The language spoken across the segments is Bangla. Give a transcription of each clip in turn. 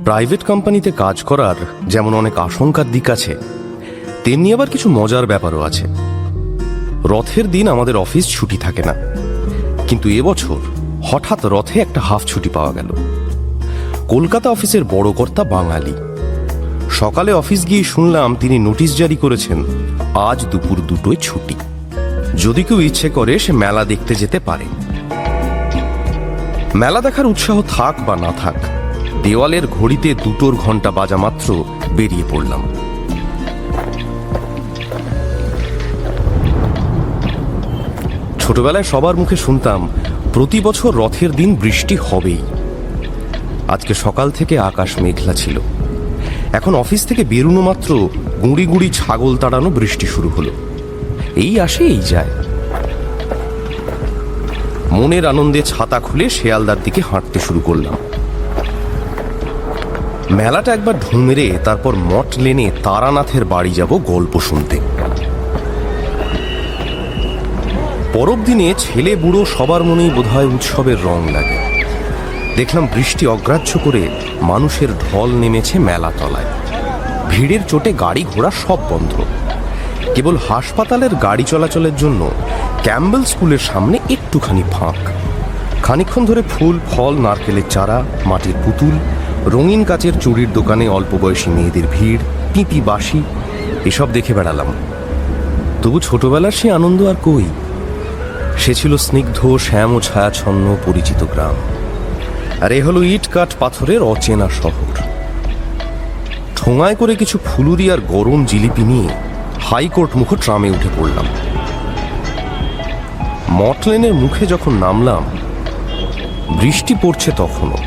প্রাইভেট কোম্পানিতে কাজ করার যেমন অনেক আশঙ্কার দিক আছে, তেমনি আবার কিছু মজার ব্যাপারও আছে। রথের দিন আমাদের অফিস ছুটি থাকে না, কিন্তু এবছর হঠাৎ রথে একটা হাফ ছুটি পাওয়া গেল। কলকাতা অফিসের বড় কর্তা বাঙালি। সকালে অফিস গিয়ে শুনলাম তিনি নোটিশ জারি করেছেন আজ দুপুর 2টোয় ছুটি। যদি কেউ ইচ্ছে করে সে মেলা দেখতে যেতে পারে। মেলা দেখার উৎসাহ থাক বা না থাক, দেওয়ালের ঘড়িতে 2টোর ঘন্টা বাজা মাত্র বেরিয়ে পড়লাম। ছোটবেলায় সবার মুখে শুনতাম প্রতি বছর রথের দিন বৃষ্টি হবেই। আজকে সকাল থেকে আকাশ মেঘলা ছিল। এখন অফিস থেকে বেরোনো মাত্র গুঁড়ি গুঁড়ি ছাগল তাড়ানো বৃষ্টি শুরু হলো। এই আসে এই যায়। মনের আনন্দে ছাতা খুলে শেয়ালদার দিকে হাঁটতে শুরু করলাম। মেলাটা একবার ঢুঁ মেরে তারপর মঠ লেনে তারানাথের বাড়ি যাব গল্প শুনতে। পরব দিনে ছেলে বুড়ো সবার মনেই বোধহয় উৎসবের রং লাগে। দেখলাম বৃষ্টি অগ্রাহ্য করে মানুষের ঢল নেমেছে মেলা তলায়। ভিড়ের চোটে গাড়ি ঘোড়া সব বন্ধ। কেবল হাসপাতালের গাড়ি চলাচলের জন্য ক্যাম্বেল স্কুলের সামনে একটুখানি ফাঁক। খানিকক্ষণ ধরে ফুল ফল, নারকেলের চারা, মাটির পুতুল, রঙিন কাচের চুড়ির দোকানে অল্প বয়সী মেয়েদের ভিড়, পিপি বাঁশি এসব দেখে বেড়ালাম। তবু ছোটবেলার সে আনন্দ আর কই। সে ছিল স্নিগ্ধ শ্যাম ও ছায়াছন্ন পরিচিত গ্রাম। আর এ হলো ইট কাঠ পাথরের অচেনা শহর। ঠোঙায় করে কিছু ফুলুরি আর গরম জিলিপি নিয়ে হাইকোর্ট মুখ ট্রামে উঠে পড়লাম। মটলেনের মুখে যখন নামলাম, বৃষ্টি পড়ছে তখনও।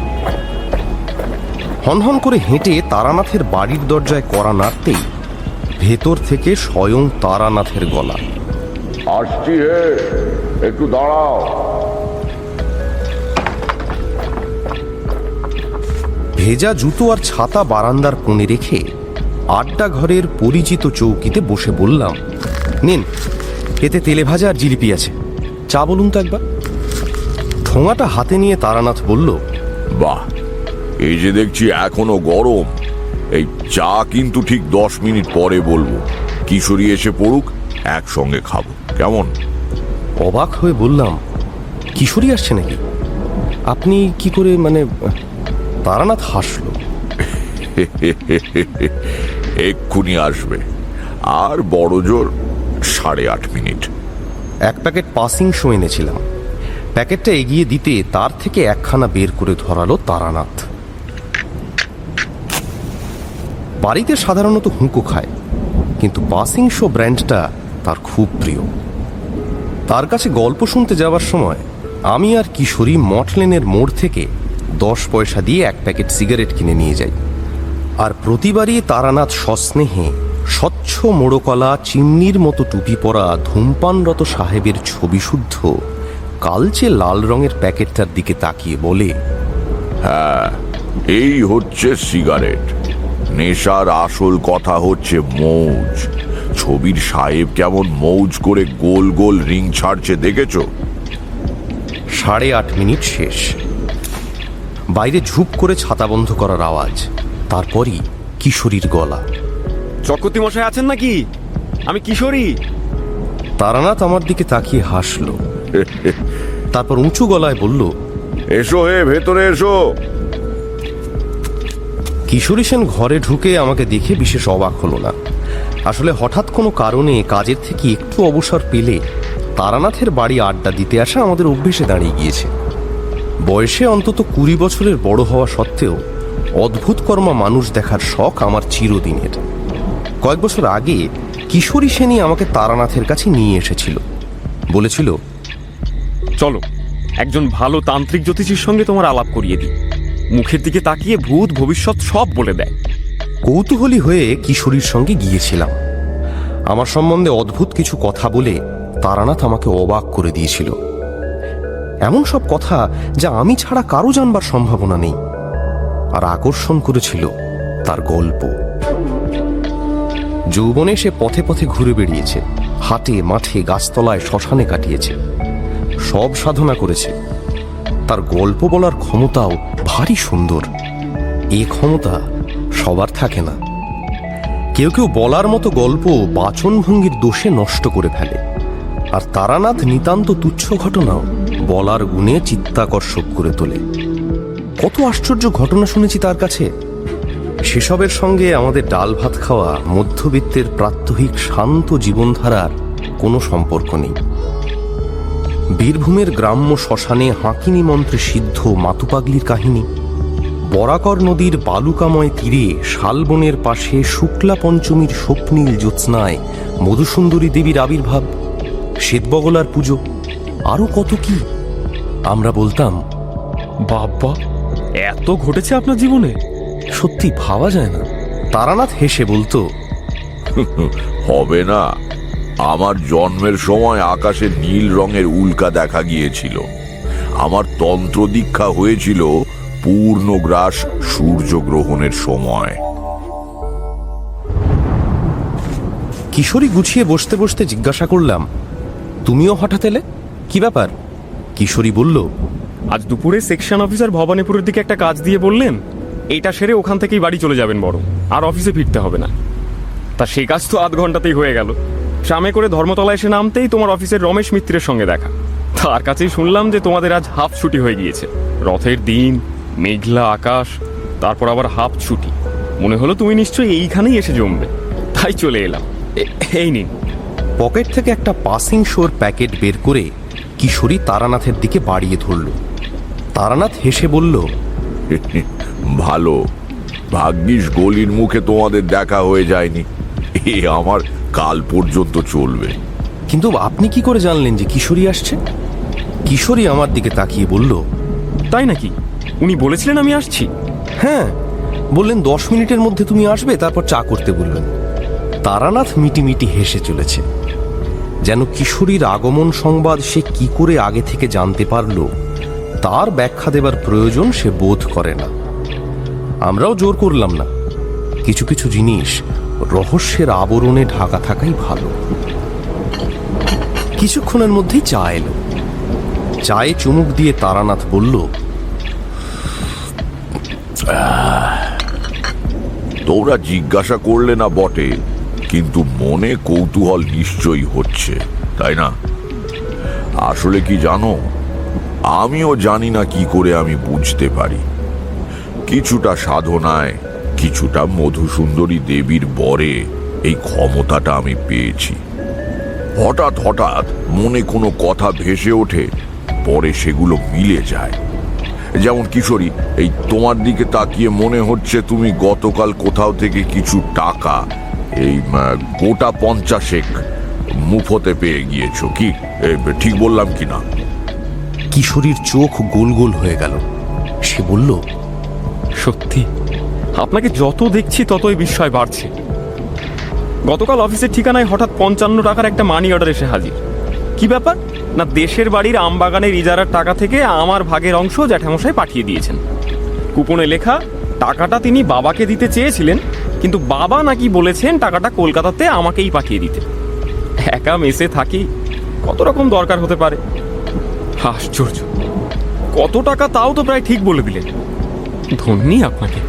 হনহন করে হেঁটে তারানাথের বাড়ির দরজায় কড়া নাড়তেই ভেতর থেকে স্বয়ং তারানাথের গলা। আসছি হে, একটু দাঁড়াও। ভেজা জুতো আর ছাতা বারান্দার কোণে রেখে আড্ডা ঘরের পরিচিত চৌকিতে বসে বললাম, নিন, এতে তেলে ভাজা আর জিলিপি আছে, চা বলুন তো একবার। ঠোঙাটা হাতে নিয়ে তারানাথ বলল, বাহ, এই যে দেখছি এখনো গরম। এই চা কিন্তু ঠিক 10 মিনিট পরে বলবো। কিশোরী এসে পড়ুক, একসঙ্গে খাবো, কেমন? অবাক হয়ে বললাম, কিশোরী আসছে নাকি? আপনি কি করে মানে? তারানাথ হাসল। এক্ষুনি আসবে, আর বড় জোর 8.5 মিনিট। এক প্যাকেট পাসিং শো এনেছিলাম। প্যাকেটটা এগিয়ে দিতে তার থেকে একখানা বের করে ধরালো তারানাথ। বাড়িতে সাধারণত হুঁকো খায়, কিন্তু পাসিং শো ব্র্যান্ডটা তার খুব প্রিয়। তার কাছে গল্প শুনতে যাওয়ার সময় আমি আর কিশোরী মটলেনের মোড় থেকে 10 পয়সা দিয়ে এক প্যাকেট সিগারেট কিনে নিয়ে যাই। আর প্রতিবারই তারানাথ সস্নেহে স্বচ্ছ মোড়কলা চিমনির মতো টুপি পরা ধূমপানরত সাহেবের ছবি শুদ্ধ কালচে লাল রঙের প্যাকেটটার দিকে তাকিয়ে বলে, হ্যাঁ, এই হচ্ছে সিগারেট। নেশার আসল কথা হচ্ছে মৌজ। ছবির সাহেব কেমন মৌজ করে গোল গোল রিং ছাড়ছে দেখেছ? 8:30 মিনিট শেষ। বাইরে ঝুপ করে ছাতা বন্ধ করার আওয়াজ, তারপরই কিশোরীর গলা। চক্রবর্তী মশাই আছেন নাকি? আমি কিশোরী। তারানাথ আমার দিকে তাকিয়ে হাসল, তারপর উঁচু গলায় বলল, এসো হে, ভেতরে এসো। কিশোরী সেন ঘরে ঢুকে আমাকে দেখে বিশেষ অবাক হলো না। আসলে হঠাৎ কোনো কারণে কাজের থেকে একটু অবসর পেলে তারানাথের বাড়ি আড্ডা দিতে আসা আমাদের অভ্যেসে দাঁড়িয়ে গিয়েছে। বয়সে অন্তত 20 বছরের বড় হওয়া সত্ত্বেও অদ্ভুত কর্মা মানুষ দেখার শখ আমার চিরদিনের। কয়েক বছর আগে কিশোরী সেনই আমাকে তারানাথের কাছে নিয়ে এসেছিল। বলেছিল, চলো, একজন ভালো তান্ত্রিক জ্যোতিষীর সঙ্গে তোমার আলাপ করিয়ে দিই। মুখের দিকে তাকিয়ে ভূত ভবিষ্যৎ সব বলে দেয়। কৌতূহলী হয়ে কিশোরীর সঙ্গে গিয়েছিলাম। আমার সম্বন্ধে অদ্ভুত কিছু কথা বলে তারানাথ আমাকে অবাক করে দিয়েছিল। এমন সব কথা যা আমি ছাড়া কারো জানবার সম্ভাবনা নেই। আর আকর্ষণ করেছিল তার গল্প। যৌবনে সে পথে পথে ঘুরে বেড়িয়েছে, হাটে মাঠে গাছতলায় শ্মশানে কাটিয়েছে, সব সাধনা করেছে। তার গল্প বলার ক্ষমতাও ভারী সুন্দর। এ ক্ষমতা সবার থাকে না। কেউ কেউ বলার মতো গল্প বাচনভঙ্গির দোষে নষ্ট করে ফেলে, আর তারানাথ নিতান্ত তুচ্ছ ঘটনাও বলার গুণে চিত্তাকর্ষক করে তোলে। কত আশ্চর্য ঘটনা শুনেছি তার কাছে। সেসবের সঙ্গে আমাদের ডাল ভাত খাওয়া মধ্যবিত্তের প্রাত্যহিক শান্ত জীবনধারার কোনো সম্পর্ক নেই। বীরভূমের গ্রাম্য শ্মশানে হাঁকিনি মন্ত্রে সিদ্ধ মাতুপাগলির কাহিনী, বরাকর নদীর বালুকাময় তীরে শালবনের পাশে শুক্লা পঞ্চমীর স্বপ্নীল জ্যোৎস্নায় মধুসুন্দরী দেবীর আবির্ভাব, শ্বেতবগলার পুজো, আরো কত কি। আমরা বলতাম, বাবা, এত ঘটেছে আপনার জীবনে? সত্যি ভাবা যায় না। তারানাথ হেসে বলতো, হবে না? আমার জন্মের সময় আকাশে নীল রঙের উল্কা দেখা গিয়েছিল। আমার তন্ত্র দীক্ষা হয়েছিল পূর্ণগ্রাস সূর্যগ্রহণের সময়। কিশোরী গুছিয়ে বসতে বসতে জিজ্ঞাসা করলাম, তুমিও হঠাৎ এলে, কি ব্যাপার? কিশোরী বলল, আজ দুপুরে সেকশন অফিসার ভবানীপুরের দিকে একটা কাজ দিয়ে বললেন এইটা সেরে ওখান থেকেই বাড়ি চলে যাবেন, বরং আর অফিসে ফিরতে হবে না। তা সেই কাজ তো আধ ঘন্টাতেই হয়ে গেল। ট্রামে করে ধর্মতলা এসে নামতেই তোমার অফিসের রমেশ মিত্রের সঙ্গে দেখা। তার কাছেই শুনলাম যে তোমাদের আজ হাফ ছুটি হয়ে গিয়েছে। রথের দিন, মেঘলা আকাশ, তারপর আবার হাফ ছুটি। মনে হলো তুমি নিশ্চয়ই এইখানেই এসে জমবে, তাই চলে এলাম। এই নিন। পকেট থেকে একটা পাসিং শোর প্যাকেট বের করে কিশোরী তারানাথের দিকে বাড়িয়ে ধরল। তারানাথ হেসে বলল, ভালো, ভাগ্যিস গলির মুখে তোমাদের দেখা হয়ে যায়নি। এ আমার কাল পর্যন্ত চলবে। কিন্তু আপনি কি করে জানলেন যে কিশোরী আসছে? কিশোরী আমার দিকে তাকিয়ে বলল, তাই নাকি? উনি বলেছিলেন আমি আসছি? হ্যাঁ, বললেন 10 মিনিটের মধ্যে তুমি আসবে, তারপর চা করতে বললেন। তারানাথ মিটিমিটি হেসে চলেছে, যেন কিশোরীর আগমন সংবাদ সে কি করে আগে থেকে জানতে পারল তার ব্যাখ্যা দেবার প্রয়োজন সে বোধ করে না। আমরাও জোর করলাম না। কিছু কিছু জিনিস রহস্যের আবরণে ঢাকা থাকাই ভালো। কিছুক্ষণের মধ্যেই চা এলো। চায়ে চুমুক দিয়ে তারানাথ বলল, তোমরা জিজ্ঞাসা করলে না বটে, কিন্তু মনে কৌতূহল নিশ্চয়ই হচ্ছে, তাই না? আসলে কি জানো, আমিও জানি না কি করে আমি বুঝতে পারি। কিছুটা সাধনায়, কিছুটা মধুসুন্দরী দেবীর বরে এই ক্ষমতাটা আমি পেয়েছি। হঠাৎ হঠাৎ মনে কোনো কথা ভেসে ওঠে, পরে সেগুলো মিলে যায়। যেমন কিশোরী, এই তোমার দিকে তাকিয়ে মনে হচ্ছে তুমি গতকাল কোথাও থেকে কিছু টাকা, এই গোটা 50 মুফতে পেয়ে গিয়েছো। কি ঠিক বললাম কি না? কিশোরীর চোখ গোল গোল হয়ে গেল। সে বলল, সত্যি, আপনাকে যত দেখছি ততই বিস্ময় বাড়ছে। গতকাল অফিসের ঠিকানায় হঠাৎ 55 টাকার একটা মানি অর্ডার এসে হাজির। কি ব্যাপার না, দেশের বাড়ির আমবাগানের ইজারার টাকা থেকে আমার ভাগের অংশ জ্যাঠামশাই পাঠিয়ে দিয়েছেন। কুপনে লেখা টাকাটা তিনি বাবাকে দিতে চেয়েছিলেন, কিন্তু বাবা নাকি বলেছেন টাকাটা কলকাতাতে আমাকেই পাঠিয়ে দিতে। একা মেসে থাকি, কত রকম দরকার হতে পারে। আশ্চর্য, কত টাকা তাও তো প্রায় ঠিক বলে দিলেন। ধন্যি আপনাকে।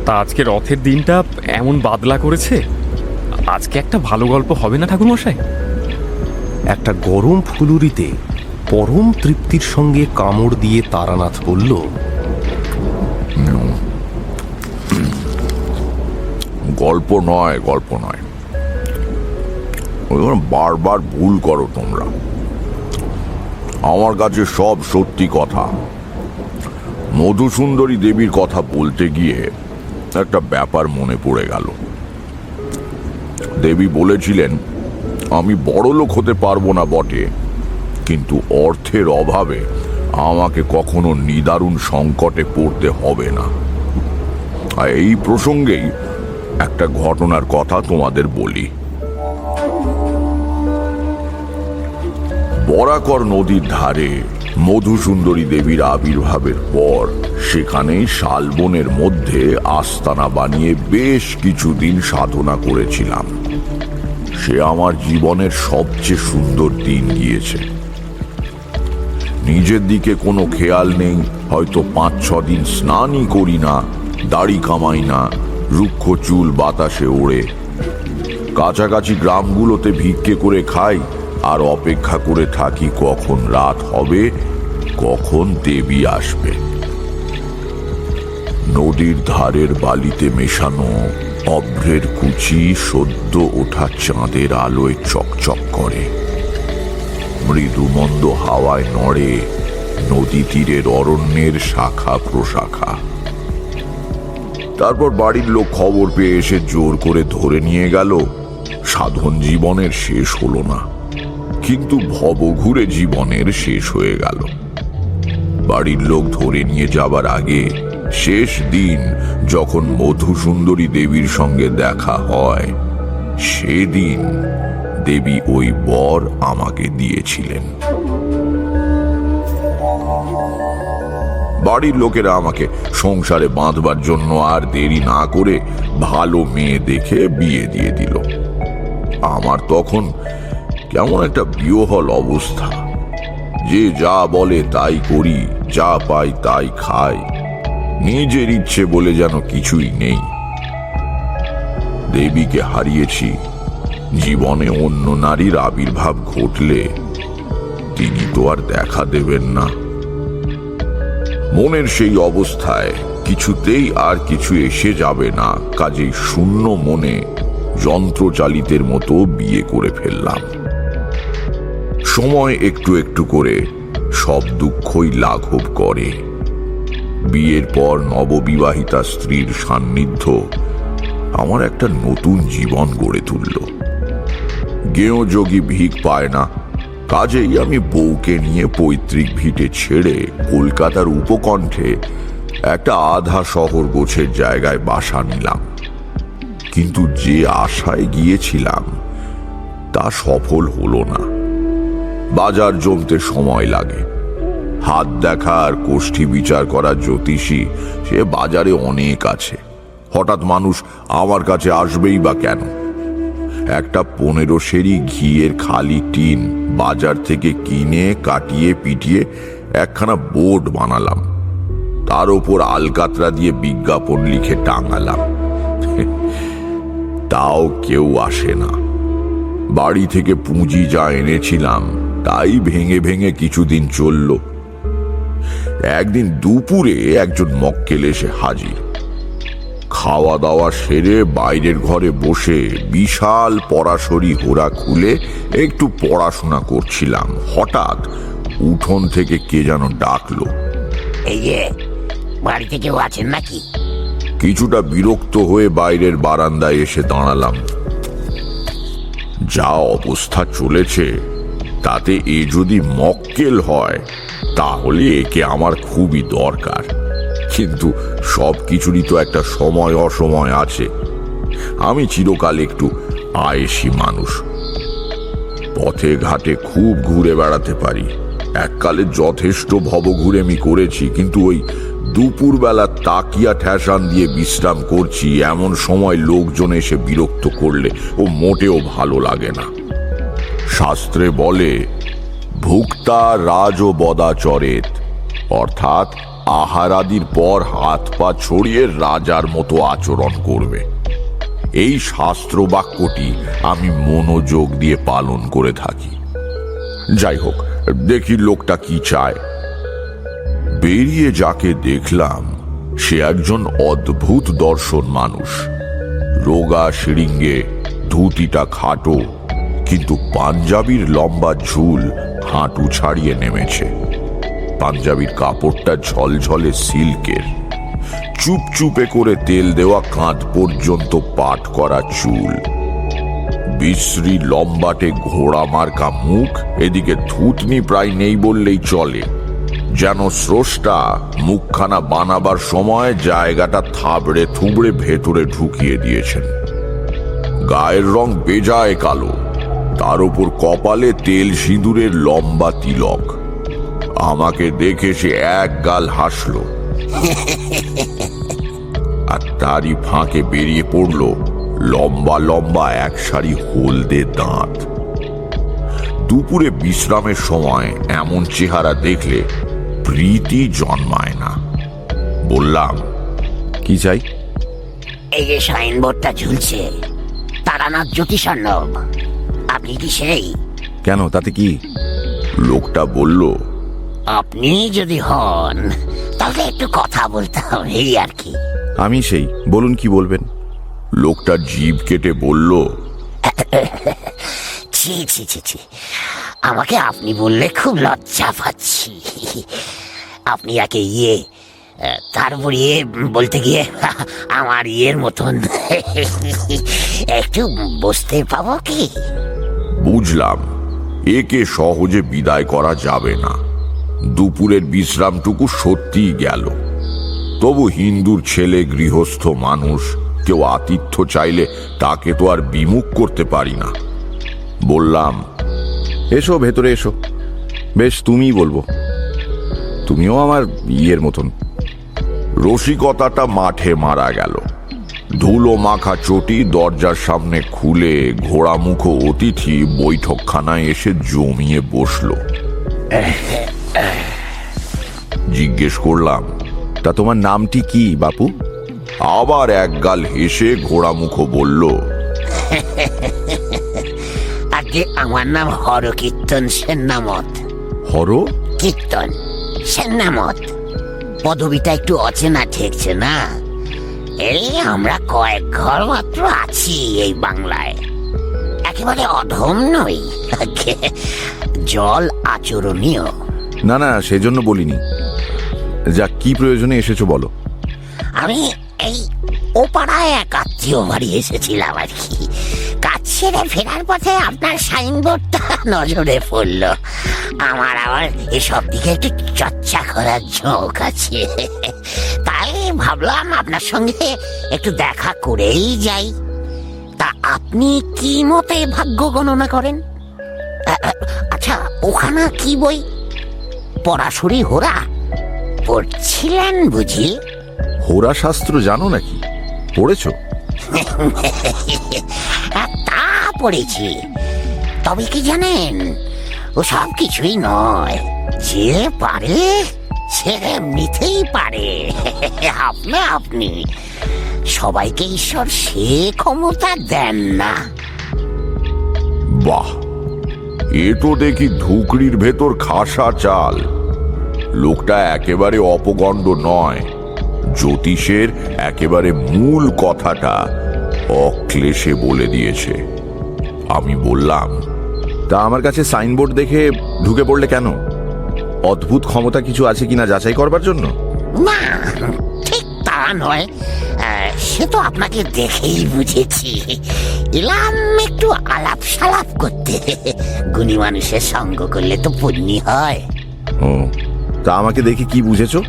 তা আজকে রথের দিনটা এমন বাদলা করেছে, আজকে একটা ভালো গল্প হবে না ঠাকুরমশাই? একটা গরম ফুলুরিতে পরম তৃপ্তির সঙ্গে কামড় দিয়ে তারানাথ বলল, গল্প নয়, গল্প নয়। বারবার ভুল করো তোমরা। আমার কাছে সব সত্যি কথা। মধুসুন্দরী দেবীর কথা বলতে গিয়ে একটা ব্যাপার মনে পড়ে গেল। দেবী বলেছিলেন, আমি বড়লোক হতে পারবো না বটে, কিন্তু অর্থের অভাবে আমাকে কখনো নিদারুণ সংকটে পড়তে হবে না। আর এই প্রসঙ্গেই একটা ঘটনার কথা তোমাদের বলি। বরাকর নদীর ধারে মধুসুন্দরী দেবীর আবির্ভাবের পর সেখানেই শালবনের মধ্যে আস্তানা বানিয়ে বেশ কিছুদিন সাধনা করেছিলাম। সে আমার জীবনের সবচেয়ে সুন্দর দিন গিয়েছে। নিজের দিকে কোনো খেয়াল নেই, হয়তো 5-6 দিন স্নানই করি না, দাড়ি কামাই না, রুক্ষ চুল বাতাসে ওড়ে। কাছাকাছি গ্রামগুলোতে ভিক্ষে করে খাই আর অপেক্ষা করে থাকি কখন রাত হবে, কখন দেবী আসবে। নদীর ধারের বালিতে মেশানো অভ্রের কুচি সদ্য ওঠা চাঁদের আলোয় চকচক করে। মৃদু মন্দ হাওয়ায় নড়ে নদী তীরের অরণ্যের শাখা প্রশাখা। তারপর বাড়ির লোক খবর পেয়ে এসে জোর করে ধরে নিয়ে গেল। সাধন জীবনের শেষ হলো না, কিন্তু ভবঘুরে জীবনের শেষ হয়ে গেল। বাড়ির লোক ধরে নিয়ে যাবার আগে শেষ দিন যখন মধুসুন্দরী দেবীর সঙ্গে দেখা হয়, সেদিন দেবী ওই বর আমাকে দিয়েছিলেন। বাড়ির লোকেরা আমাকে সংসারে বাঁধবার জন্য আর দেরি না করে ভালো মেয়ে দেখে বিয়ে দিয়ে দিল। আমার তখন কেমন একটা বিহ্বল অবস্থা, যে যা বলে তাই করি, যা পাই তাই খাই, নিজের ইচ্ছে বলে যেন কিছুই নেই। দেবীকে হারিয়েছি, জীবনে অন্য নারীর আবির্ভাব ঘটলে তিনি তো আর দেখা দেবেন না। মনের সেই অবস্থায় কিছুতেই আর কিছু এসে যাবে না, কাজেই শূন্য মনে যন্ত্রচালিতের মতো বিয়ে করে ফেললাম। সময় একটু একটু করে সব দুঃখই লাঘব করে। বিয়ের পর নববিবাহিতা স্ত্রীর সান্নিধ্য আমার একটা নতুন জীবন গড়ে তুলল। গেঁয়ো যোগী ভিক পায় না, কাজেই আমি বউকে নিয়ে পৈতৃক ভিটে ছেড়ে কলকাতার উপকণ্ঠে একটা আধা শহর গোছের জায়গায় বাসা নিলাম। কিন্তু যে আশায় গিয়েছিলাম তা সফল হলো না। বাজার জমতে সময় লাগে। হাত দেখা আর কোষ্ঠী বিচার করা জ্যোতিষী সে বাজারে অনেক আছে, হঠাৎ মানুষ আমার কাছে আসবেই বা কেন? একটা 15 সেরি ঘিয়ের খালি টিন বাজার থেকে কিনে কাটিয়ে পিটিয়ে একখানা বোর্ড বানালাম, তার উপর আলকাতরা দিয়ে বিজ্ঞাপন লিখে টাঙালাম। তাও কেউ আসে না। বাড়ি থেকে পুঁজি যা এনেছিলাম তাই ভেঙে ভেঙে কিছুদিন চলল। একদিন দুপুরে একজন মক্কেল এসে হাজির। খাওয়া দাওয়া সেরে বাইরের ঘরে বসে বিশাল পরাশরি হোরা খুলে একটু পড়াশোনা করছিলাম, হঠাৎ উঠোন থেকে কে যেন ডাকলো, এই যে বাড়িতে কেউ আছেন নাকি? কিছুটা বিরক্ত হয়ে বাইরের বারান্দায় এসে দাঁড়ালাম। যা অবস্থা চলেছে তাতে এ যদি মক্কেল হয় তাহলে একে আমার খুবই দরকার, কিন্তু সব কিছুরই তো একটা সময় অসময় আছে। আমি চিরকাল একটু আয়েশি মানুষ, পথে ঘাটে খুব ঘুরে বেড়াতে পারি। এককালে যথেষ্ট ভবঘুরেমি করেছি, কিন্তু ওই দুপুরবেলা তাকিয়া ঠেসান দিয়ে বিশ্রাম করছি এমন সময় লোকজন এসে বিরক্ত করলে ও মোটেও ভালো লাগে না। শাস্ত্রে বলে ভুক্তা রাজ বদাচরেত, অর্থাৎ আহারাদির পর হাত পা ছড়িয়ে রাজার মতো আচরণ করবে। এই শাস্ত্র বাক্যটি আমি মনোযোগ দিয়ে পালন করে থাকি। যাই হোক, দেখি লোকটা কি চায়। বেরিয়ে যাকে দেখলাম সে একজন অদ্ভুত দর্শন মানুষ। রোগা শিরিঙ্গে, ধুতিটা খাটো, কিন্তু পাঞ্জাবির লম্বা ঝুল হাঁটু ছাড়িয়ে নেমেছে। পাঞ্জাবির কাপড়টা ঝলঝলে সিল্কের, চুপচুপে করে তেল দেওয়া কাঁধ পর্যন্ত পাট করা চুল, বিশ্রী লম্বাটে ঘোড়া মার্কা মুখ, এদিকে থুতনি প্রায় নেই বললেই চলে। যেন স্রষ্টা মুখখানা বানাবার সময় জায়গাটা থাবড়ে থুবড়ে ভেতরে ঢুকিয়ে দিয়েছেন। গায়ের রং বেজায় কালো, তার উপর কপালে তেল সিঁদুরের লম্বা তিলক। আমাকে দেখে সে এক গাল হাসল, আর তারই ফাঁকে বেরিয়ে পড়ল লম্বা লম্বা এক সারি হলদে দাঁত। দুপুরে বিশ্রামের সময় এমন চেহারা দেখলে প্রীতি জন্মায় না। বললাম, কি চাই? এই যে সাইনবোর্ডটা ঝুলছে, তারানাথ জ্যোতিষার্ণব, আপনি কি সেই? কেন, তাতে কি? লোকটা বলল, আপনি যদি হন তাহলে একটু কথা বলতে হবে এই আর কি। আমি সেই। বলুন, কি বলবেন? লোকটা জিভ কেটে বলল, ছি ছি ছি ছি, আমাকে আপনি বললে খুব লজ্জা পাচ্ছি। আপনি একে তারপর বলতে গিয়ে আমার মতন একটু বসতে পাবো কি? বুঝলাম, একে সহজে বিদায় করা যাবে না। দুপুরের বিশ্রামটুকু সত্যিই গেল। তবু হিন্দুর ছেলে, গৃহস্থ মানুষ, কেউ আতিথ্য চাইলে তাকে তো আর বিমুখ করতে পারি না। বললাম, এসো, ভেতরে এসো। বেশ, তুমিই বলবো, তুমিও আমার মতন। রসিকতাটা মাঠে মারা গেল। ধুলো মাখা চটি দরজার সামনে খুলে ঘোড়ামুখ অতিথি বৈঠকখানায় এসে জমিয়ে বসলো। জিজ্ঞেস করলাম, তা তোমার নামটি কি বাপু? আবার একগাল হেসে ঘোড়ামুখ বলল, আগে আমার নাম হরকীর্তন সেন্নামত। হর কীর্তন সেন্নামত। পদবিটা একটু অচেনা ঠেকছে না? এই আমরা কয়েক ঘর মাত্র আছি এই বাংলায়, একেবারে অধম নই, জল আচরণীয়। না না, সেজন্য বলিনি। যা, কি প্রয়োজনে এসেছো বলো। আমি এই ওপাড়ায় এক আত্মীয় বাড়ি এসেছিলাম আর কি। কাজ সেরে ফেরার পথে আপনার সাইনবোর্ডটা নজরে পড়লো। আমার আবার এসব দিকে একটু চর্চা করার ঝোঁক আছে, তাই ভাবলাম আপনার সঙ্গে একটু দেখা করেই যাই। তা আপনি কি মতে ভাগ্য গণনা করেন? আচ্ছা, ওখানে কি বই? পড়াশুড়ি হোরা পড়ছিলেন বুঝি? হোরা শাস্ত্র জানো নাকি? পড়েছো? তা পড়েছি, তবে কি জানেন, ও সব কিছুই নয়। যে পারে সে এমনিতেই পারে। আপনি সবাইকে ঈশ্বর সে ক্ষমতা দেন না। বাহ, এ তো দেখি ধুকরির ভেতর খাসা চাল। লোকটা একেবারে অপগণ্ড নয়। জ্যোতিষের একেবারে মূল কথাটা অক্লেশে বলে দিয়েছে। আমি বললাম, তা আমার কাছে সাইনবোর্ড দেখে ঢুকে পড়লে কেন? অদ্ভুত ক্ষমতা কিছু আছে কিনা যাচাই করবার জন্য? না, ঠিক তা নয়। সে তো আপনাকে দেখেই বুঝেছি। এলাম একটু আলাপ সালাপ করতে। গুণী মানুষের সঙ্গ করলে তো পুণ্যি হয়। ও, তা আমাকে দেখে কি বুঝেছো?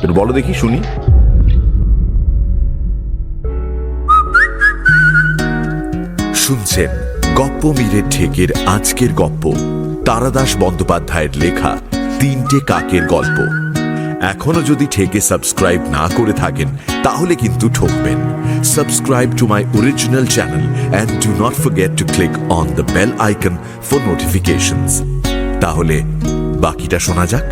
একটু বলো দেখি, শুনি। শুনছেন গপ্পমীরের ঠেকের আজকের গপ্প, তারাদাস বন্দ্যোপাধ্যায়ের লেখা 3টে কাকের গল্প। এখনো যদি ঠেকে সাবস্ক্রাইব না করে থাকেন তাহলে কিন্তু ঠকবেন। Subscribe to my original channel and do not forget to click on the bell icon for notifications. তাহলে বাকিটা শোনা যাক।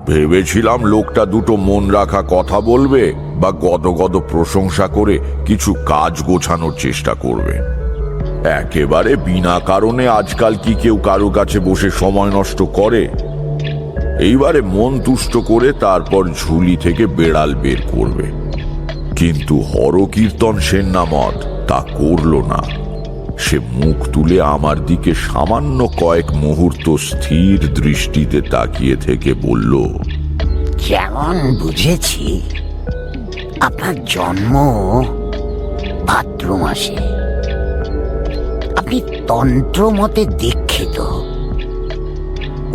ভেবেছিলাম লোকটা দুটো মন রাখা কথা বলবে বা গদগদ প্রশংসা করে কিছু কাজ গোছানোর চেষ্টা করবে। একেবারে বিনা কারণে আজকাল কি কেউ কারো কাছে বসে সময় নষ্ট করে? এইবারে মন তুষ্ট করে তারপর ঝুলি থেকে বেড়াল বের করবে। কিন্তু হরকীর্তন সেন্নামত তা করল না। সে মুখ তুলে আমার দিকে সামান্য কয়েক মুহূর্ত স্থির দৃষ্টিতে তাকিয়ে থেকে বলল, যেমন বুঝেছি আপনার জন্ম ভাদ্র মাসে। আপনি তন্ত্র মতে দীক্ষিত।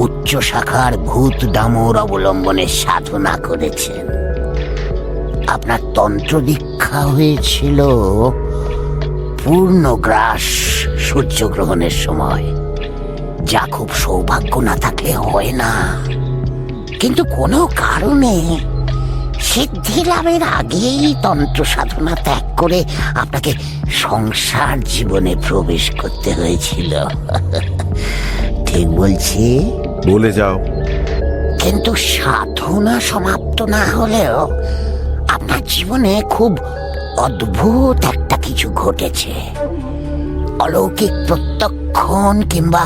উচ্চ শাখার ভূত ডামর অবলম্বনে সাধনা করেছেন। আপনার তন্ত্র দীক্ষা হয়েছিল পূর্ণগ্রাস সূর্যগ্রহণের সময়, যা খুব সৌভাগ্য না থাকলে হয় না। কিন্তু কোনো কারণে সিদ্ধি লাভের আগেই তন্ত্র সাধনা ত্যাগ করে আপনাকে সংসার জীবনে প্রবেশ করতে হয়েছিল। ঠিক বলছি? বলে যাও। কিন্তু সাধনা সমাপ্ত না হলেও আপনার জীবনে খুব অদ্ভুত একটা কিছু ঘটেছে। অলৌকিক প্রত্যক্ষণ কিংবা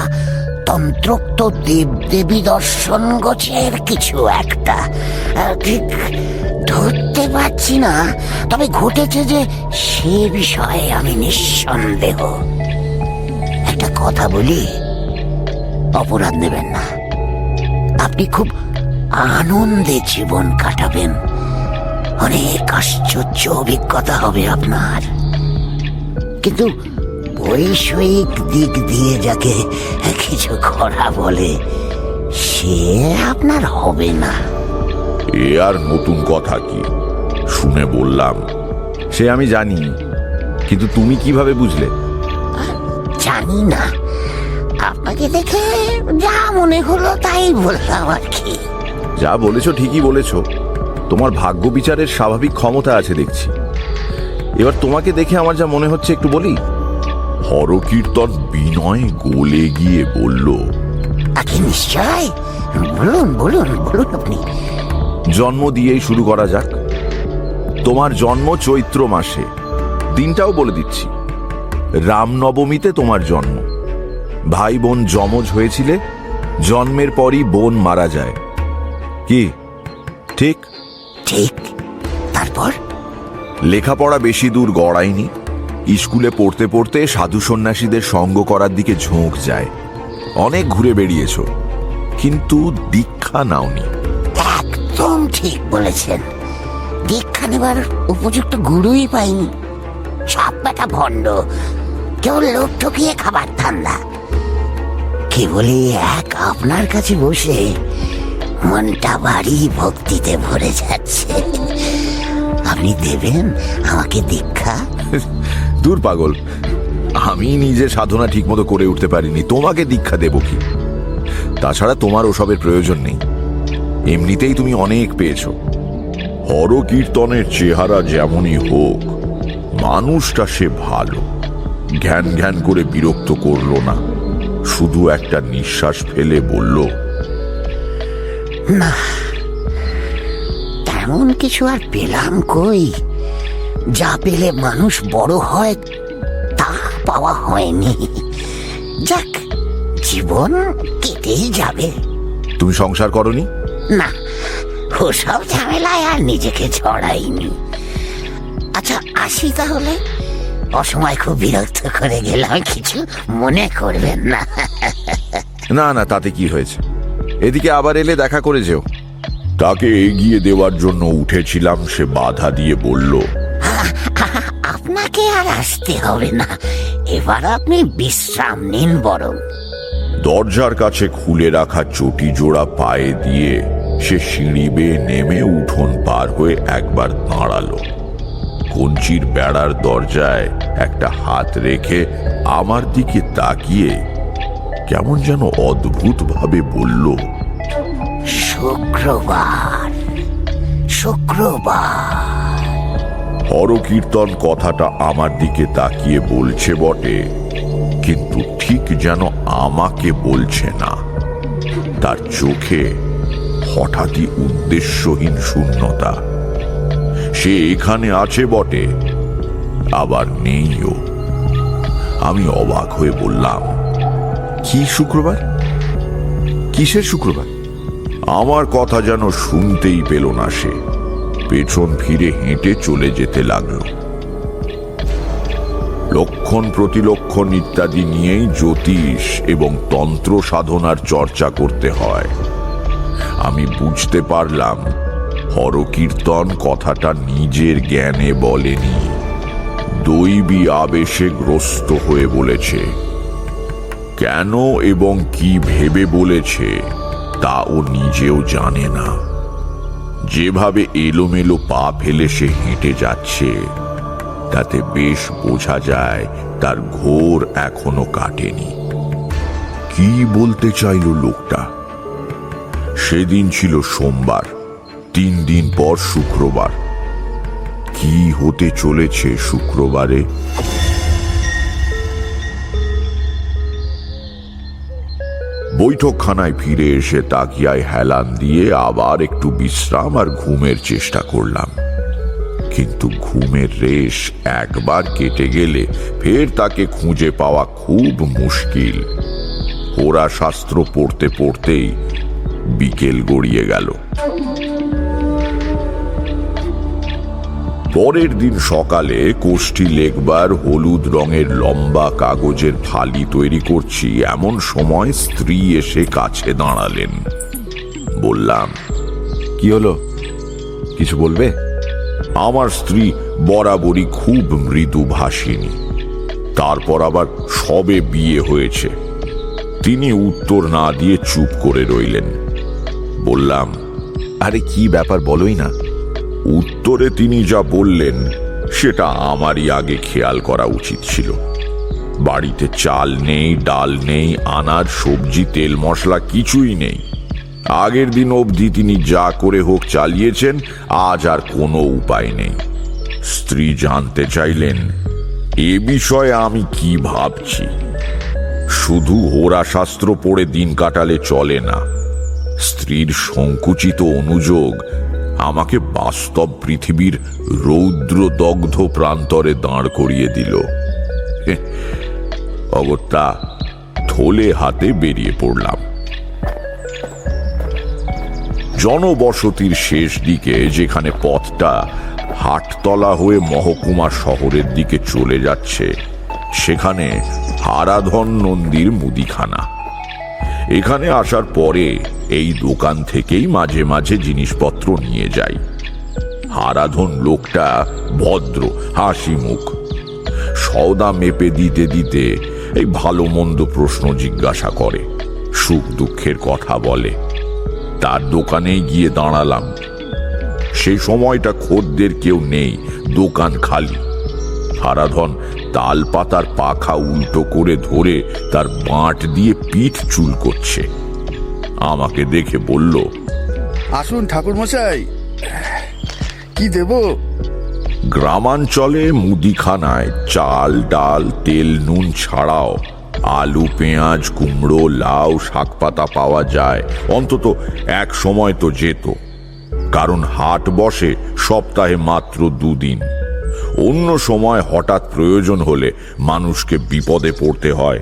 তন্ত্রোক্ত দেবদেবী দর্শন গোছের কিছু একটা, ঠিক ধরতে পারছি না, তবে ঘটেছে যে সে বিষয়ে আমি নিঃসন্দেহ। একটা কথা বলি, অপরাধ নেবেন না। আপনি খুব আনন্দে জীবন কাটাবেন, অনেক আশ্চর্য অভিজ্ঞতা হবে আপনার। কিন্তু বৈষয়িক দিক দিয়ে যাকে কিছু করা বলে, সে আপনার হবে না। এ আর নতুন কথা কি? শুনে বললাম। সে আমি জানি, কিন্তু তুমি কিভাবে বুঝলে? জানি না, আপনাকে দেখে যা মনে হলো তাই বললাম আর কি। যা বলেছো ঠিকই বলেছো। তোমার ভাগ্য বিচারের স্বাভাবিক ক্ষমতা আছে দেখছি। এবার তোমাকে দেখে আমার যা মনে হচ্ছে একটু বলি। হরকীর্তন বিনয় গোলে গিয়ে বলল, আগে নিশ্চয়, বলুন বলুন বলুন আপনি। জন্ম দিয়েই শুরু করা যাক। তোমার জন্ম চৈত্র মাসে, দিনটাও বলে দিচ্ছি। রামনবমীতে তোমার জন্ম। ভাই বোন যমজ হয়েছিলে, জন্মের পরই বোন মারা যায়। কি ঠিক? ঠিক। তারপর? লেখাপড়া বেশি দূর গড়ায়নি। স্কুলে পড়তে পড়তে সাধু সন্ন্যাসীদের সঙ্গ করার দিকে ঝোঁক যায়। অনেক ঘুরে বেরিয়েছ, কিন্তু দীক্ষা নাওনি। একদম ঠিক বলেছেন। দীক্ষা নেবার উপযুক্ত গুরুই পাইনি। সব বেটা ভণ্ড, কেবল লোক ঠকিয়ে খাবার ধান্দা। কেবলই এক আপনার কাছে বসে মনটা ভারী ভক্তিতে ভরে যাচ্ছে। আপনি দেবেন আমাকে দীক্ষা? দূর পাগল, আমি নিজে সাধনা ঠিকমতো করে উঠতে পারিনি, তোমাকে দীক্ষা দেব কি? তাছাড়া তোমার ওসবের প্রয়োজন নেই, এমনিতেই তুমি অনেক পেয়েছো। হরকীর্তনের চেহারা যেমনই হোক, মানুষটা সে ভালো। ঘ্যান ঘ্যান করে বিরক্ত করলো না, শুধু একটা নিঃশ্বাস ফেলে বলল, না, তেমন কিছু আর পেলাম কই। যা পেলে মানুষ বড় হয় তা পাওয়া হয়নি। যাক, জীবন কেটেই যাবে। তুমি সংসার করনি? না, ওসব ঝামেলায় আর নিজেকে ছড়াইনি। আচ্ছা, আসি তাহলে। অসময় খুব বিরক্ত করে গেলাম, কিছু মনে করবেন না। না না, তাতে কি হয়েছে? এদিকে আবার এলে দেখা করে যেও। তাকে এগিয়ে দেওয়ার জন্য উঠেছিলাম, সে বাধা দিয়ে বলল, আপনাকে আর আসতে হবে না, এবার আপনি বিশ্রাম নিন বরং। দরজার কাছে খুলে রাখা চটি জোড়া পায়ে দিয়ে সে সিঁড়ি বেয়ে নেমে উঠোন পার হয়ে একবার দাঁড়ালো। কঞ্চির বেড়ার দরজায় একটা হাত রেখে আমার দিকে তাকিয়ে কেমন যেন অদ্ভুত ভাবে বলল, শুক্রবার শুক্রবার। হরকীর্তন কথাটা আমার দিকে তাকিয়ে বলছে বটে, কিন্তু ঠিক যেন আমাকে বলছে না। তার চোখে হঠাৎই উদ্দেশ্যহীন শূন্যতা। সে এখানে আছে বটে, আবার নেইও। আমি অবাক হয়ে বললাম, কি শুক্রবার? কিসের শুক্রবার? আমার কথা যেন শুনতেই পেল না সে। পেছন ফিরে হেঁটে চলে যেতে লাগলো। লক্ষণ প্রতিলক্ষণ ইত্যাদি নিয়েই জ্যোতিষ এবং তন্ত্র সাধনার চর্চা করতে হয়। আমি বুঝতে পারলাম হরকীর্তন কথাটা নিজের জ্ঞানে বলেনি, দৈবী আবেশে গ্রস্ত হয়ে বলেছে। কেন এবং কি ভেবে বলেছে তা ও নিজেও জানে না। যেভাবে এলোমেলো পা ফেলে সে হেঁটে যাচ্ছে, তাতে বেশ বোঝা যায় তার ঘোর এখনো কাটেনি। কি বলতে চাইল লোকটা? সেদিন ছিল সোমবার, 3 দিন পর শুক্রবার। কি হতে চলেছে শুক্রবারে? বৈঠকখানায় ফিরে এসে তাকিয়ায় হেলান দিয়ে আবার একটু বিশ্রাম আর ঘুমের চেষ্টা করলাম, কিন্তু ঘুমের রেশ একবার কেটে গেলে ফের তাকে খুঁজে পাওয়া খুব মুশকিল। ওরা শাস্ত্র পড়তে পড়তেই বিকেল গড়িয়ে গেল। পরের দিন সকালে কোষ্ঠী লেখবার হলুদ রঙের লম্বা কাগজের ফালি তৈরি করছি, এমন সময় স্ত্রী এসে কাছে দাঁড়ালেন। বললাম, কি হলো, কিছু বলবে? আমার স্ত্রী বরাবরই খুব মৃদুভাষিণী, তারপর আবার সবে বিয়ে হয়েছে। তিনি উত্তর না দিয়ে চুপ করে রইলেন। বললাম, আরে কি ব্যাপার বলোই না। উত্তরে তিনি যা বললেন সেটা আমারই আগে খেয়াল করা উচিত ছিল। বাড়িতে চাল নেই, ডাল নেই, আনার সবজি তেল মশলা কিছুই নেই। আগের দিন অবধি তিনি যা করে হোক চালিয়েছেন, আজ আর কোনো উপায় নেই। স্ত্রী জানতে চাইলেন এ বিষয়ে আমি কি ভাবছি। শুধু হোরা শাস্ত্র পড়ে দিন কাটালে চলে না। স্ত্রীর সংকুচিত অনুযোগ আমাকে বাস্তব পৃথিবীর রৌদ্রদগ্ধ প্রান্তরে দাঁড় করিয়ে দিল। অগত্যা থলে হাতে বেরিয়ে পড়লাম। জনবসতির শেষ দিকে, যেখানে পথটা হাটতলা হয়ে মহকুমা শহরের দিকে চলে যাচ্ছে, সেখানে হারাধন নন্দীর মুদিখানা। এখানে আসার পরে এই দোকান থেকেই মাঝে মাঝে জিনিসপত্র নিয়ে যাই। হারাধন লোকটা ভদ্র, হাসি মুখ। সওদা মেপে দিতে দিতে এই ভালো মন্দ প্রশ্ন জিজ্ঞাসা করে, সুখ দুঃখের কথা বলে। তার দোকানে গিয়ে দাঁড়ালাম। সেই সময়টা খদ্দের কেউ নেই, দোকান খালি। হারাধন তাল পাতার পাখা উল্টো করে ধরে তার বাঁট দিয়ে পিঠ চুল করছে। আমাকে দেখে বলল, আসুন ঠাকুর মশাই, কি দেব? গ্রামাঞ্চলে মুদিখানায় চাল ডাল তেল নুন ছাড়াও আলু পেঁয়াজ কুমড়ো লাউ শাকপাতা পাওয়া যায়। অন্তত এক সময় তো যেত, কারণ হাট বসে সপ্তাহে মাত্র 2 দিন। অন্য সময় হঠাৎ প্রয়োজন হলে মানুষকে বিপদে পড়তে হয়।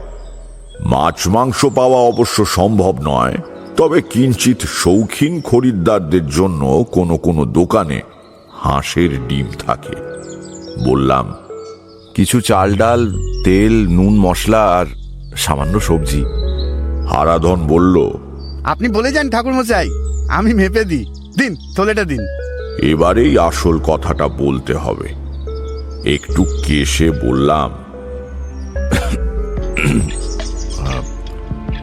মাছ মাংস পাওয়া অবশ্য সম্ভব নয়, তবে কিঞ্চিত শৌখিন খরিদ্দারদের জন্য কোনো কোনো দোকানে হাঁসের ডিম থাকে। বললাম, কিছু চাল ডাল তেল নুন মশলা আর সামান্য সবজি। হারাধন বলল, আপনি বলে যান ঠাকুর মশাই, আমি মেপে দিই। দিন, থলেটা দিন। এবারেই আসল কথাটা বলতে হবে। একটু কেশে বললাম,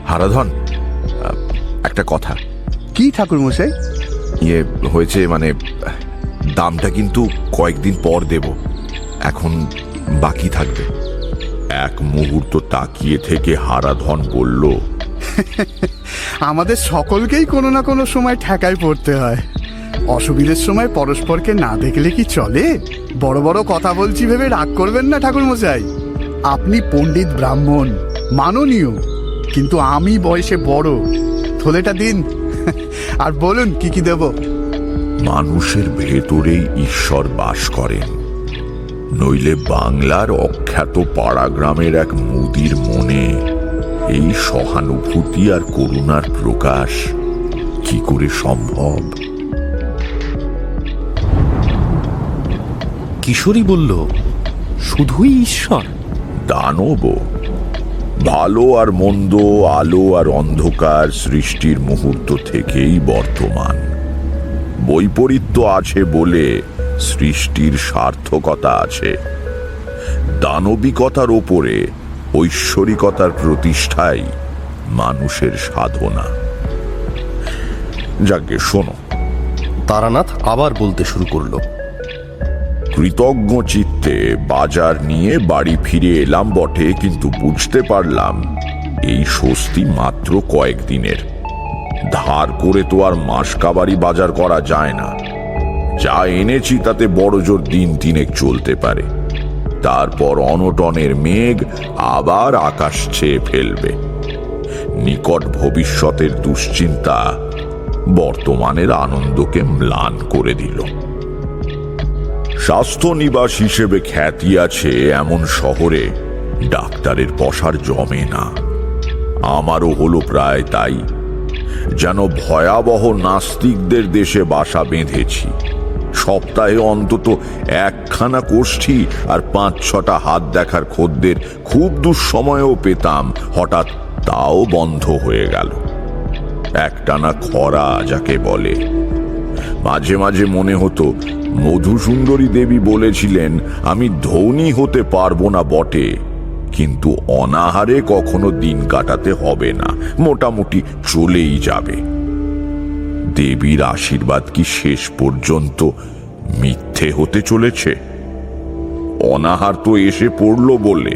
হারাধন, একটা কথা। কি ঠাকুর মশাই? ইয়ে হয়েছে, মানে দামটা কিন্তু কয়েকদিন পর দেব, এখন বাকি থাকবে। এক মুহূর্ত তাকিয়ে থেকে হারাধন বলল, আমাদের সকলকেই কোনো না কোনো সময় ঠেকায় পড়তে হয়। অসুবিধার সময় পরস্পরকে না দেখলে কি চলে? বড় বড় কথা বলছি ভেবে রাগ করবেন না ঠাকুর মশাই। আপনি পণ্ডিত ব্রাহ্মণ, মাননীয়, কিন্তু আমি বয়সে বড়। থলেটা দিন আর বলুন কি কি দেব। মানুষের ভেতরেই ঈশ্বর বাস করেন, নইলে বাংলার অখ্যাত পাড়া গ্রামের এক মুদির মনে এই সহানুভূতি আর করুণার প্রকাশ কি করে সম্ভব? কিশোরী বলল, শুধুই ঈশ্বর? দানব, ভালো আর মন্দ, আলো আর অন্ধকার সৃষ্টির মুহূর্ত থেকেই বর্তমান। বৈপরীত্য আছে বলে সৃষ্টির সার্থকতা আছে। দানবিকতার ওপরে ঐশ্বরিকতার প্রতিষ্ঠাই মানুষের সাধনা। যাকে শোনো। তারানাথ আবার বলতে শুরু করলো, কৃতজ্ঞ চিত্তে বাজার নিয়ে বাড়ি ফিরে এলাম বটে, কিন্তু বুঝতে পারলাম এই স্বস্তি মাত্র কয়েকদিনের। ধার করে তো আর মাসকাবারি বাজার করা যায় না। যা এনেছি তাতে বড় জোর 3 চলতে পারে, তারপর অনটনের মেঘ আবার আকাশ ছেয়ে ফেলবে। নিকট ভবিষ্যতের দুশ্চিন্তা বর্তমানের আনন্দকে ম্লান করে দিল। স্বাস্থ্য নিবাস হিসেবে খ্যাতি আছে এমন শহরে ডাক্তারের পসার জমে না। আমারও হলো প্রায় তাই। যেন ভয়াবহ নাস্তিকদের দেশে বাসা বেঁধেছি। সপ্তাহে অন্তত একখানা কোষ্ঠী আর 5-6টা হাত দেখার খদ্দের খুব দুঃসময়েও পেতাম, হঠাৎ তাও বন্ধ হয়ে গেল। একটানা খরা যাকে বলে। মাঝে মাঝে মনে হতো মধুসুন্দরী দেবী বলেছিলেন আমি ধনী হতে পারবো না বটে, কিন্তু অনাহারে কখনো দিন কাটাতে হবে না, মোটামুটি চলেই যাবে। দেবীর আশীর্বাদ কি শেষ পর্যন্ত মিথ্যে হতে চলেছে? অনাহার তো এসে পড়ল বলে।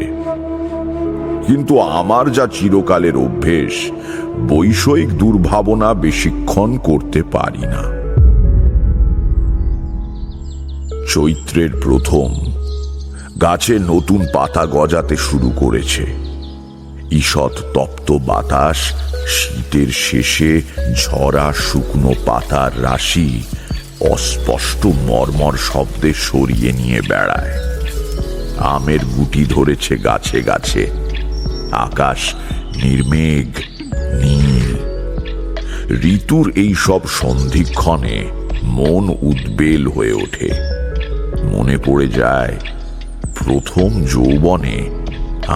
কিন্তু আমার যা চিরকালের অভ্যেস, বৈষয়িক দুর্ভাবনা বেশিক্ষণ করতে পারি না। চৈত্রের প্রথম গাছে নতুন পাতা গজাতে শুরু করেছে। ঈষৎ তপ্ত বাতাস শীতের শেষে ঝরা শুকনো পাতার রাশি অস্পষ্ট মর্মর শব্দে সরিয়ে নিয়ে বেড়ায়। আমের গুটি ধরেছে গাছে গাছে। আকাশ নির্মেঘ নীল। ঋতুর এই সব সন্ধিক্ষণে মন উদ্বেল হয়ে ওঠে। মনে পড়ে যায় প্রথম যৌবনে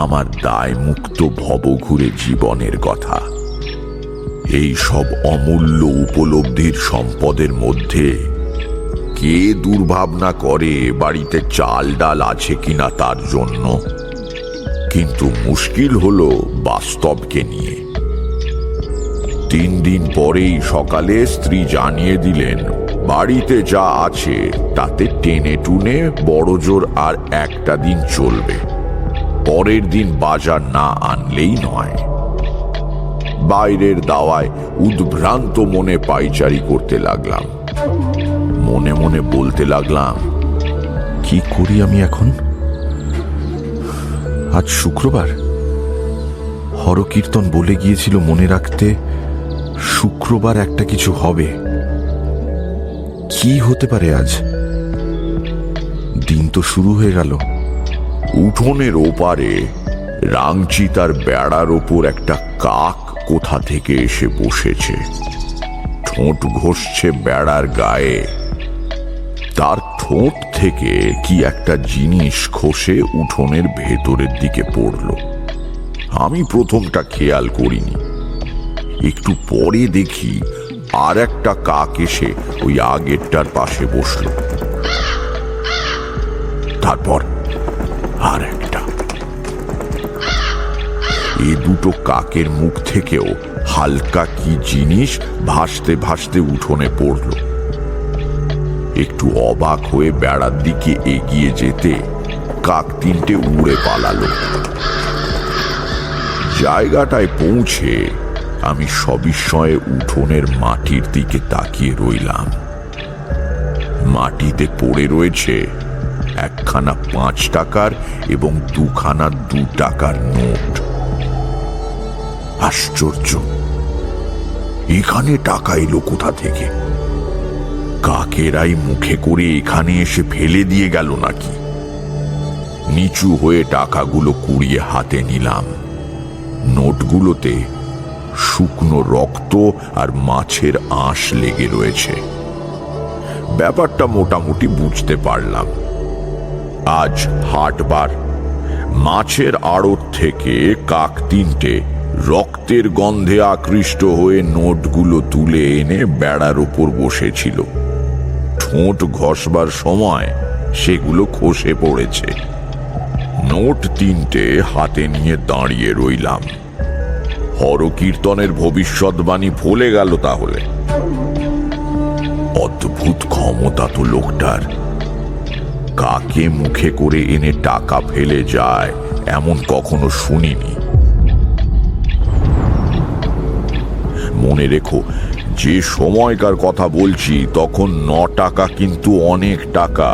আমার দায়মুক্ত ভবঘুরে জীবনের কথা। এই সব অমূল্য উপলব্ধির সম্পদের মধ্যে কে দুর্ভাবনা করে বাড়িতে চাল ডাল আছে কিনা তার জন্য, কিন্তু মুশকিল হলো বাস্তবকে নিয়ে। 3 দিন পরেই সকালে স্ত্রী জানিয়ে দিলেন বাড়িতে যা আছে তাতে টেনে টুনে বড়জোর আর একটা দিন চলবে, পরের দিন বাজার না আনলেই নয়। বাইরের দাওয়ায় উদ্ভ্রান্ত মনে পাইচারি করতে লাগলাম। মনে মনে বলতে লাগলাম, কি করি আমি এখন? আজ শুক্রবার। হরকীর্তন বলে গিয়েছিল মনে রাখতে শুক্রবার একটা কিছু হবে। কি হতে পারে আজ? দিন তো শুরু হয়ে গেল। উঠোনের ওপারে রাংচি তার বেড়ার ওপর একটা কাক কোথা থেকে এসে বসেছে। ঠোঁট ঘষছে বেড়ার গায়ে। তার ঠোঁট থেকে কি একটা জিনিস খসে উঠোনের ভেতরের দিকে পড়ল। আমি প্রথমটা খেয়াল করিনি। একটু পরে দেখি আর একটা কাক এসে ওই আগেরটার পাশে বসল। তারপর আর একটা। এ দুটো কাকের মুখ থেকেও হালকা কি জিনিস ভাসতে ভাসতে উঠোনে পড়ল। একটু অবাক হয়ে বেড়ার দিকে এগিয়ে যেতে কাক 3টে উড়ে পালালো। জায়গাটায় পৌঁছে আমি সবিস্ময়ে উঠোনের মাটির দিকে তাকিয়ে রইলাম। মাটিতে পড়ে রয়েছে একখানা 5 টাকার এবং 2খানা 2 টাকার নোট। আশ্চর্য, এখানে টাকা এলো কোথা থেকে? কাকেরাই মুখে করে এখানে এসে ফেলে দিয়ে গেল নাকি? নিচু হয়ে টাকাগুলো কুড়িয়ে হাতে নিলাম। নোটগুলোতে শুকনো রক্ত আর মাছের আঁশ লেগে রয়েছে। ব্যাপারটা মোটামুটি বুঝতে পারলাম। আজ হাটবার। মাছের আড়ত থেকে কাক 3টে রক্তের গন্ধে আকৃষ্ট হয়ে নোটগুলো তুলে এনে বেড়ার উপর বসেছিল। ঠোঁট ঘষবার সময় সেগুলো খসে পড়েছে। নোট 3টে হাতে নিয়ে দাঁড়িয়ে রইলাম। হরকীর্তনের ভবিষ্যৎবাণী ভুলে গেল তাহলে। অদ্ভুত ক্ষমতা তো লোকটার। কাকে মুখে করে এনে টাকা ফেলে যায় এমন কখনো শুনিনি। মনে রেখো, যে সময়কার কথা বলছি তখন 9 টাকা কিন্তু অনেক টাকা।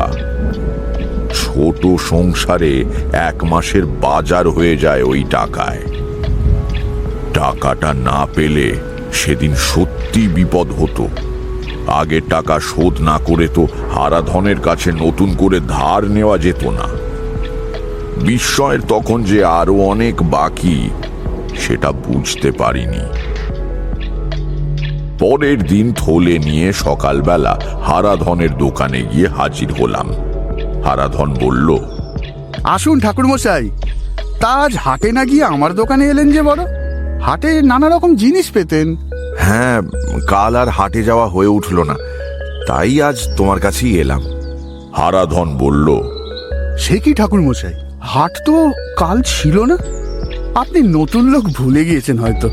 ছোট সংসারে 1 মাসের বাজার হয়ে যায় ওই টাকায়। টাকাটা না পেলে সেদিন সত্যি বিপদ হতো। আগের টাকা শোধ না করে তো হারাধনের কাছে নতুন করে ধার নেওয়া যেত না। বিস্ময়ের তখন যে আরো অনেক বাকি সেটা বুঝতে পারিনি। পরের দিন থলে নিয়ে সকালবেলা হারাধনের দোকানে গিয়ে হাজির হলাম। হারাধন বলল, আসুন ঠাকুরমশাই, তা আজ হাটে না গিয়ে আমার দোকানে এলেন যে বড়? হাটে নানা রকম জিনিস পেতেন। হ্যাঁ, কাল আর হাটে যাওয়া হয়ে উঠল না, তাই আজ তোমার কাছেই এলাম। হারাধন বলল, সে কি ঠাকুরমশাই, হাট তো কাল ছিল না? আপনি নতুন লোক ভুলে গিয়েছেন হয়তো।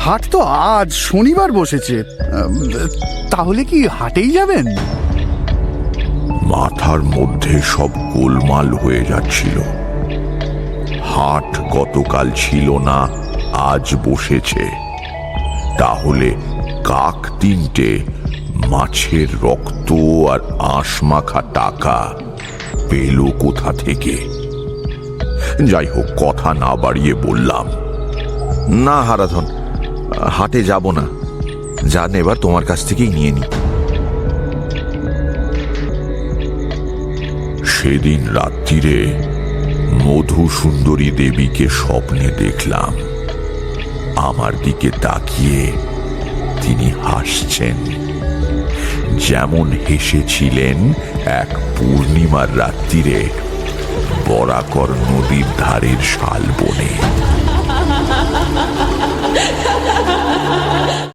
হাট তো আজ শনিবার বসেছে। তাহলে কি হাটেই যাবেন? মাথার মধ্যে সব গোলমাল হয়ে যাচ্ছিল। হাট গতকাল ছিল না, আজ বসেছে। তাহলে কাক তিনটে মাছের রক্ত আর আঁশ মাখা টাকা পেল কোথা থেকে? যাই হোক, কথা না বাড়িয়ে বললাম, না হারাধন, হাটে যাব না, যা নেবার তোমার কাছ থেকেই নিয়ে নি। সেদিন রাত্রিরে মধুসুন্দরী দেবীকে স্বপ্নে দেখলাম। আমার দিকে তাকিয়ে তিনি হাসছেন, যেমন হেসেছিলেন এক পূর্ণিমার রাত্রিরে বরাকর নদীর ধারের শালবনে।